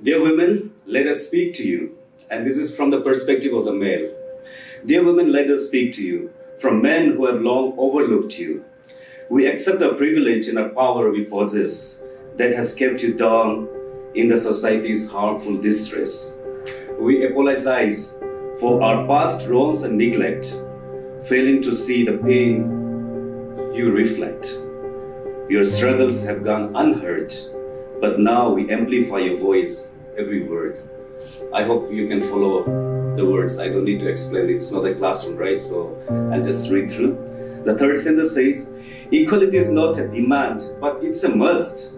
Dear women, let us speak to you. And this is from the perspective of the male. Dear women, let us speak to you from men who have long overlooked you. We accept the privilege and the power we possess that has kept you down in the society's harmful distress. We apologize for our past wrongs and neglect, failing to see the pain you reflect. Your struggles have gone unheard, but now we amplify your voice, every word. I hope you can follow the words. I don't need to explain it. It's not a classroom, right? So I'll just read through. The third sentence says, equality is not a demand, but it's a must.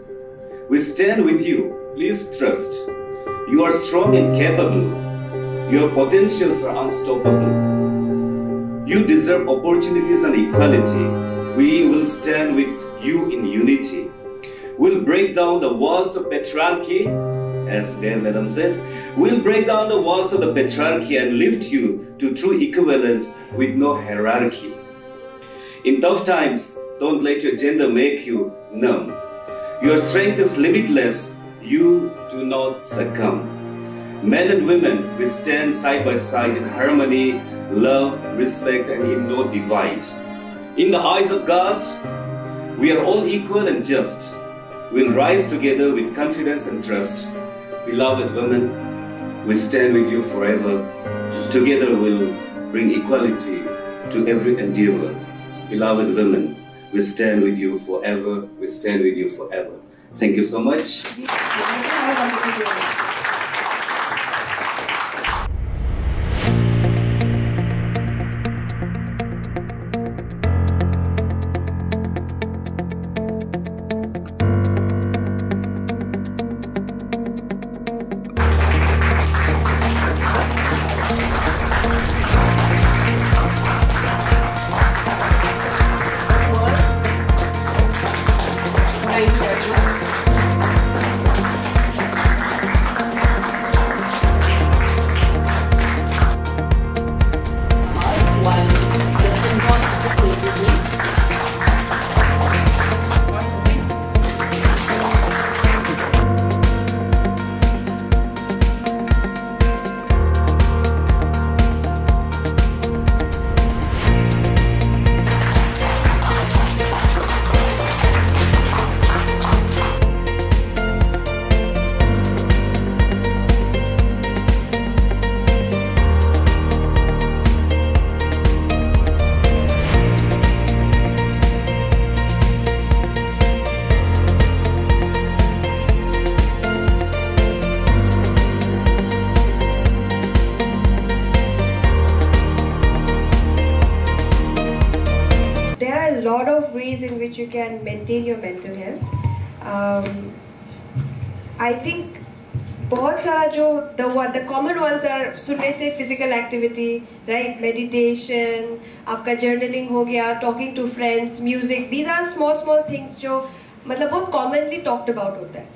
We stand with you. Please trust. You are strong and capable. Your potentials are unstoppable. You deserve opportunities and equality. We will stand with you in unity. We'll break down the walls of patriarchy, as Madam said. We'll break down the walls of the patriarchy and lift you to true equivalence with no hierarchy. In tough times, don't let your gender make you numb. Your strength is limitless. You do not succumb. Men and women, we stand side by side in harmony, love, respect, and in no divide. In the eyes of God, we are all equal and just. We'll rise together with confidence and trust. Beloved women, we stand with you forever. Together we'll bring equality to every endeavor. Beloved women, we stand with you forever. We stand with you forever. Thank you so much. In which you can maintain your mental health. I think बहुत सारा जो the common ones are सुनने से physical activity, right? Meditation, आपका journaling हो गया, talking to friends, music. These are small things जो मतलब बहुत commonly talked about होता है.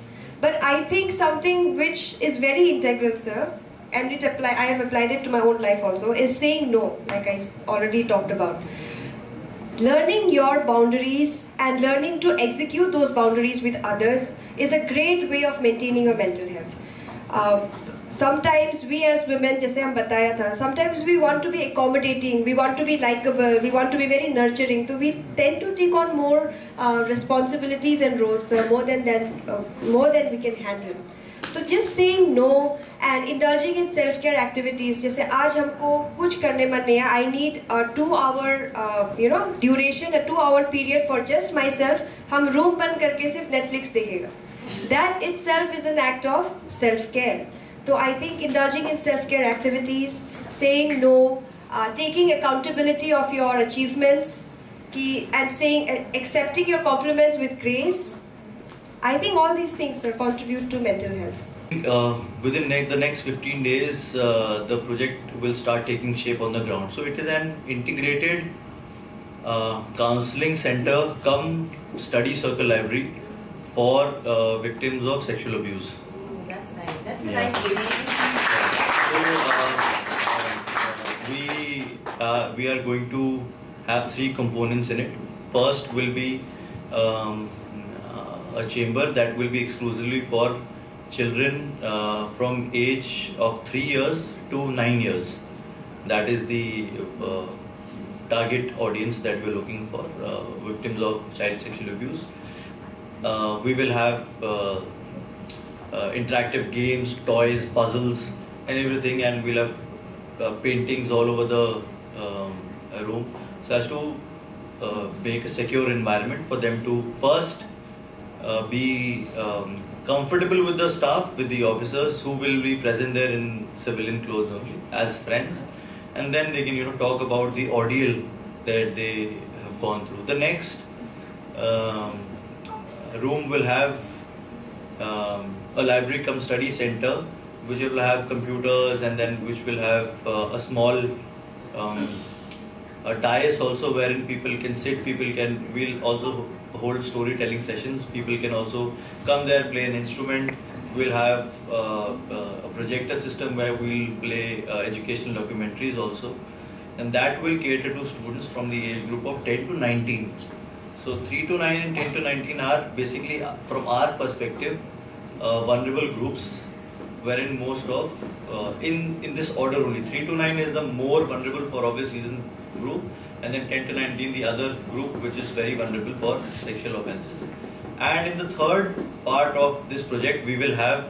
But I think something which is very integral, sir, and I have applied it to my own life also, is saying no, like I've already talked about. Learning your boundaries and learning to execute those boundaries with others is a great way of maintaining your mental health. Sometimes we as women, जैसे हम बताया था, sometimes we want to be accommodating, we want to be likable, we want to be very nurturing. So we tend to take on more responsibilities and roles, more than we can handle. So just saying no and indulging in self-care activities. जैसे आज हमको कुछ करने मन नहीं है, I need a 2-hour duration, a 2-hour period for just myself. हम room बंद करके सिर्फ Netflix देखेगा. That itself is an act of self-care. So I think indulging in self-care activities, saying no, taking accountability of your achievements, and accepting your compliments with grace. I think all these things contribute to mental health. Within the next 15 days, the project will start taking shape on the ground. So it is an integrated counseling center cum study circle library for victims of sexual abuse. That's nice. That's a nice beginning. So we are going to have 3 components in it. First will be a chamber that will be exclusively for children from age of 3 years to 9 years. That is the target audience that we're looking for, victims of child sexual abuse. We will have interactive games, toys, puzzles and everything, and we'll have paintings all over the room, so as to make a secure environment for them to first be comfortable with the staff, with the officers who will be present there in civilian clothes only, as friends, and then they can talk about the ordeal that they have gone through. The next room will have a library cum study center, which will have computers, and then which will have a small a dais also, wherein people can sit, we'll also hold storytelling sessions, people can also come there, play an instrument. We'll have a projector system where we'll play educational documentaries also, and that will cater to students from the age group of 10 to 19. So 3 to 9 and 10 to 19 are basically, from our perspective, vulnerable groups, wherein most of, in this order only, 3 to 9 is the more vulnerable for obvious reason group, and then 10 to 19 the other group which is very vulnerable for sexual offences. And in the third part of this project, we will have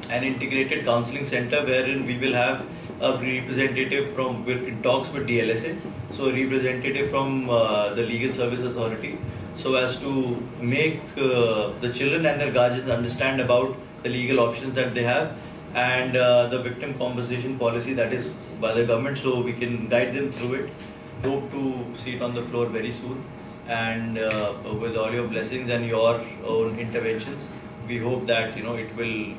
an integrated counselling center, wherein we will have a representative from, in talks with DLSA, so a representative from the Legal Service Authority, so as to make the children and their guardians understand about the legal options that they have, and the victim compensation policy that is by the government, so we can guide them through it. Hope to see it on the floor very soon, and with all your blessings and your own interventions, we hope that it will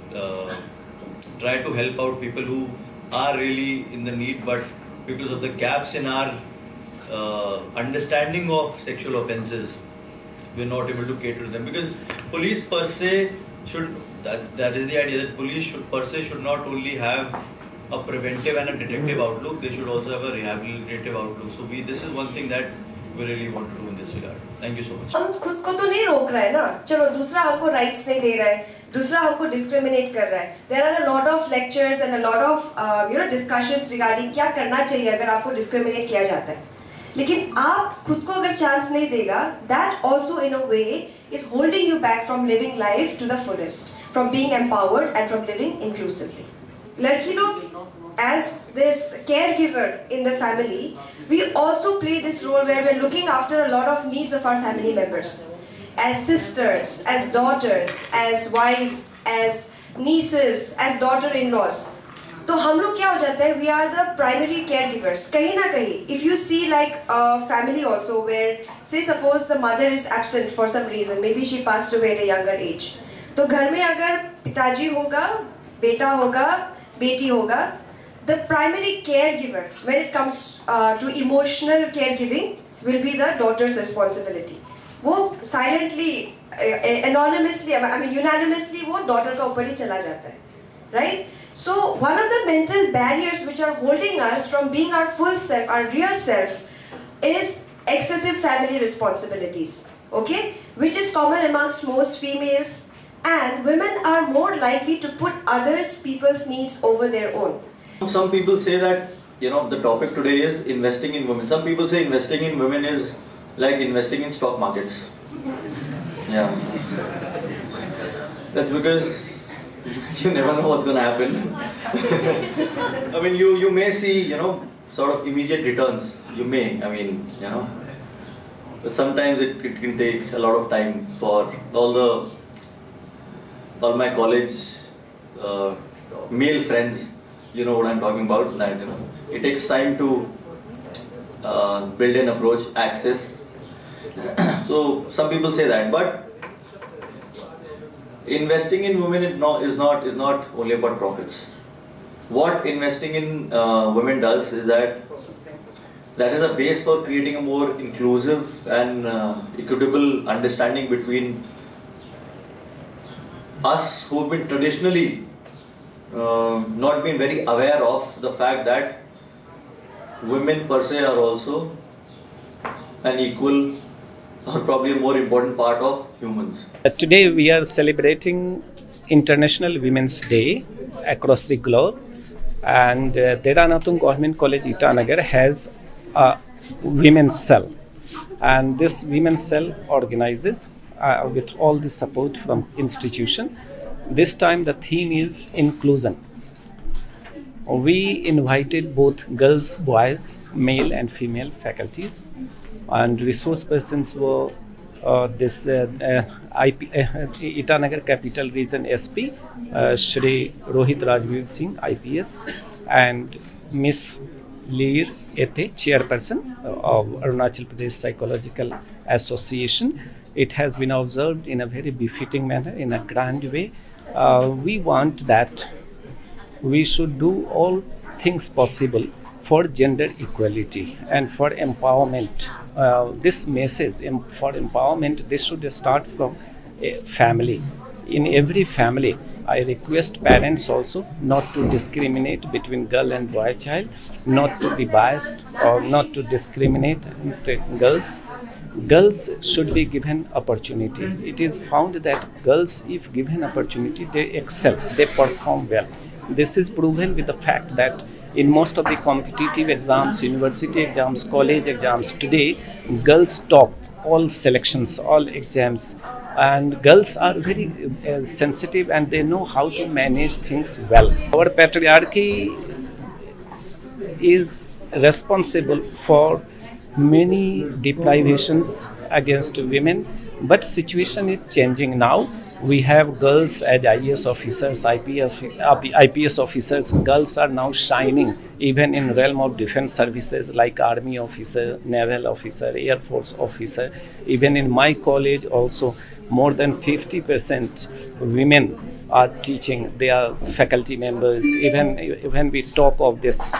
try to help out people who are really in the need, but because of the gaps in our understanding of sexual offences, we're not able to cater to them. Because police per se should, that is the idea, that police per se should not only have a preventive and a detective outlook, they should also have a rehabilitative outlook. So this is one thing that we really want to do in this regard. Thank you so much. हम खुद को तो नहीं रोक रहा है ना, चलो दूसरा हमको rights नहीं दे रहा है, दूसरा हमको discriminate कर रहा है. There are a lot of lectures and a lot of discussions regarding क्या करना चाहिए अगर आपको discriminate किया जाता है. लेकिन आप खुद को अगर chance नहीं देगा, that also in a way is holding you back from living life to the fullest, from being empowered and from living inclusively. लड़की लोग as this caregiver in the family, we also play this role where we're looking after a lot of needs of our family members. As sisters, as daughters, as wives, as nieces, as daughter-in-laws. तो हम लोग क्या हो जाता है? We are the primary caregivers. कहीं ना कहीं, if you see like a family also where, say suppose the mother is absent for some reason, maybe she passed away at a younger age. तो घर में अगर पिताजी होगा, बेटा होगा, बेटी होगा, the primary caregiver, when it comes to emotional caregiving, will be the daughter's responsibility. वो silently, anonymously, I mean unanimously, वो daughter का ऊपर ही चला जाता है, right? So one of the mental barriers which are holding us from being our full self, our real self, is excessive family responsibilities, okay? Which is common amongst most females, and women are more likely to put others people's needs over their own. Some people say that, the topic today is investing in women. Some people say investing in women is like investing in stock markets. Yeah. That's because you never know what's going to happen. I mean, you may see, sort of immediate returns. You may, but sometimes it can take a lot of time for all my college male friends. You know what I'm talking about, that it takes time to build an approach, access. So some people say that, but investing in women is not only about profits. What investing in women does is that is a base for creating a more inclusive and equitable understanding between us who've been traditionally not been very aware of the fact that women per se are also an equal or probably a more important part of humans. Today we are celebrating International Women's Day across the globe, and Dedanatung Government College Itanagar has a women's cell, and this women's cell organizes with all the support from institution. This time the theme is inclusion. We invited both girls, boys, male and female faculties, and resource persons were Itanagar Capital Region SP, Shri Rohit Rajbir Singh, IPS, and Miss Leeyir, Chairperson of Arunachal Pradesh Psychological Association. It has been observed in a very befitting manner, in a grand way. We want that we should do all things possible for gender equality and for empowerment. This message for empowerment, this should start from a family. In every family, I request parents also not to discriminate between girl and boy child, not to be biased or not to discriminate instead girls. Girls should be given opportunity. It is found that girls, if given opportunity, they excel, they perform well. This is proven with the fact that in most of the competitive exams, university exams, college exams today, girls top all selections, all exams, and girls are very sensitive and they know how to manage things well. Our patriarchy is responsible for many deprivations against women, but situation is changing now. We have girls as IAS officers, IPS officers. Girls are now shining even in realm of defense services like army officer, naval officer, air force officer. Even in my college also more than 50% women are teaching. They are faculty members. Even when we talk of this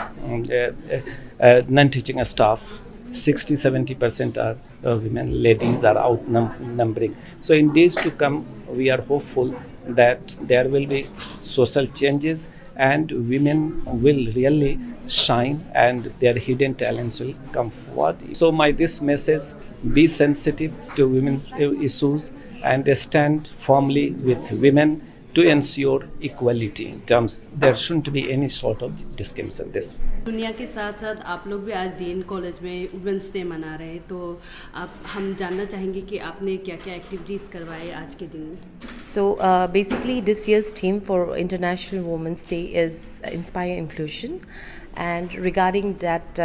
non-teaching staff, 60-70% are women, ladies are outnumbering. So in days to come, we are hopeful that there will be social changes and women will really shine and their hidden talents will come forward. So this message, be sensitive to women's issues and stand firmly with women to ensure equality in terms, there shouldn't be any sort of discrimination. This दुनिया के साथ साथ आप लोग भी आज DN college में women's day मना रहे हैं, तो हम जानना चाहेंगे कि आपने क्या-क्या एक्टिविटीज करवाए आज के दिन में. So basically this year's theme for International Women's Day is Inspire Inclusion, and regarding that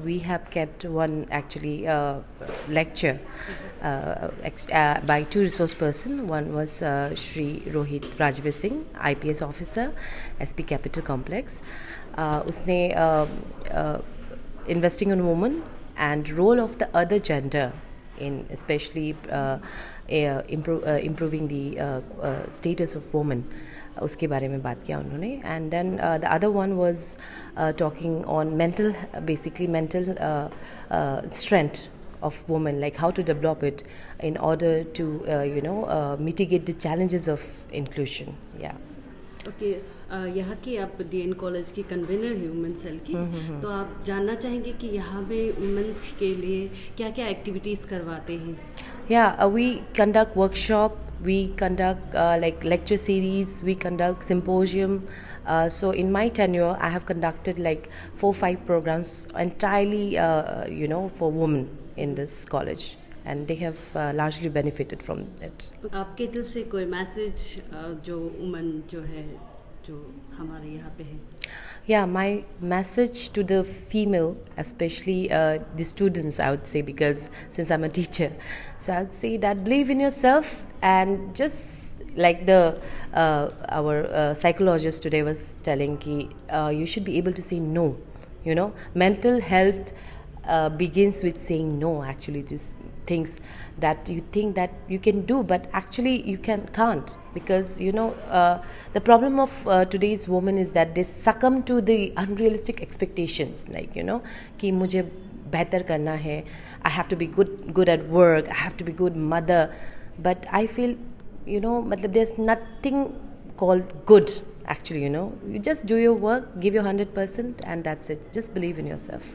we have kept one actually lecture by two resource person. One was Shri Rohit Rajbir Singh, IPS officer, SP Capital Complex. उसने investing on women and role of the other gender in especially improving the status of women, उसके बारे में बात किया उन्होंने. And then the other one was talking on mental strength of women, like how to develop it in order to mitigate the challenges of inclusion. Yeah. Okay. यहाँ की आप DN college की कन्वीनर है वुमेन सेल की, तो आप जानना चाहेंगे कि यहाँ पे वुमेन के लिए क्या-क्या एक्टिविटीज करवाते हैं. Yeah, we conduct workshop, we conduct like lecture series, we conduct symposium. So in my tenure, I have conducted like 4-5 programs entirely, for women in this college, and they have largely benefited from it. आपके तरफ से कोई message जो women जो है जो हमारे यहाँ पे है? Yeah, my message to the female, especially the students, I would say, because since I'm a teacher, so I would say that believe in yourself, and just like our psychologist today was telling, you should be able to say no. Mental health begins with saying no. Actually, these things that you think that you can do, but actually you can't, because the problem of today's women is that they succumb to the unrealistic expectations, like कि मुझे बेहतर करना है, I have to be good at work, I have to be good mother. But I feel there's nothing called good actually. You just do your work, give your 100%, and that's it. Just believe in yourself.